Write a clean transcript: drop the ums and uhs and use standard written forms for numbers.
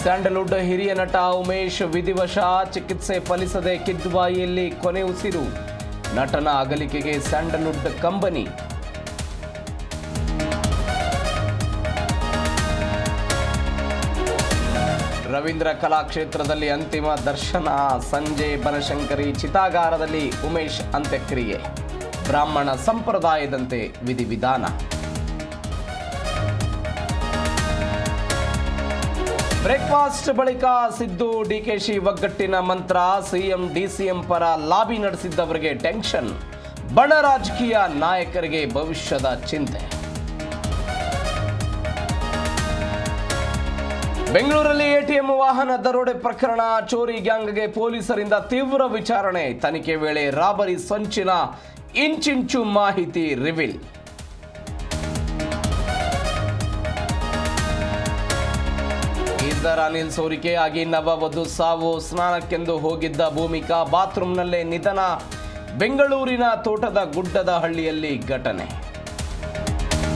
Sandalwood ಹಿರಿಯ ನಟ ಉಮೇಶ್ ವಿಧಿವಶ, ಚಿಕಿತ್ಸೆ ಫಲಿಸದೆ ಕಿದ್ದುಬಾಯಿಯಲ್ಲಿ ಕೊನೆ ಉಸಿರು. ನಟನ ಅಗಲಿಕೆಗೆ ಸ್ಯಾಂಡಲ್ವುಡ್ ಕಂಬನಿ. ರವೀಂದ್ರ ಕಲಾಕ್ಷೇತ್ರದಲ್ಲಿ ಅಂತಿಮ ದರ್ಶನ. ಸಂಜೆ ಬನಶಂಕರಿ ಚಿತಾಗಾರದಲ್ಲಿ ಉಮೇಶ್ ಅಂತ್ಯಕ್ರಿಯೆ. ಬ್ರಾಹ್ಮಣ ಸಂಪ್ರದಾಯದಂತೆ ವಿಧಿವಿಧಾನ. ಬ್ರೇಕ್ಫಾಸ್ಟ್ ಬಳಿಕ ಸಿದ್ದು ಡಿಕೆಶಿ ಒಗ್ಗಟ್ಟಿನ ಮಂತ್ರ. ಸಿಎಂ ಡಿಸಿಎಂ ಪರ ಲಾಬಿ ನಡೆಸಿದ್ದವರಿಗೆ ಟೆನ್ಷನ್. ಬಣ ರಾಜಕೀಯ ನಾಯಕರಿಗೆ ಭವಿಷ್ಯದ ಚಿಂತೆ. ಬೆಂಗಳೂರಲ್ಲಿ ಎಟಿಎಂ ವಾಹನ ದರೋಡೆ ಪ್ರಕರಣ. ಚೋರಿ ಗ್ಯಾಂಗ್ಗೆ ಪೊಲೀಸರಿಂದ ತೀವ್ರ ವಿಚಾರಣೆ. ತನಿಖೆ ವೇಳೆ ರಾಬರಿ ಸಂಚಿನ ಇಂಚಿಂಚು ಮಾಹಿತಿ ರಿವೀಲ್. ಗೀಸರ್ ಅನಿಲ್ ಸೋರಿಕೆಯಾಗಿ ನವವಧು ಸಾವು. ಸ್ನಾನಕ್ಕೆಂದು ಹೋಗಿದ್ದ ಭೂಮಿಕಾ ಬಾತ್ರೂಮ್ನಲ್ಲೇ ನಿಧನ. ಬೆಂಗಳೂರಿನ ತೋಟದ ಗುಡ್ಡದ ಹಳ್ಳಿಯಲ್ಲಿ ಘಟನೆ.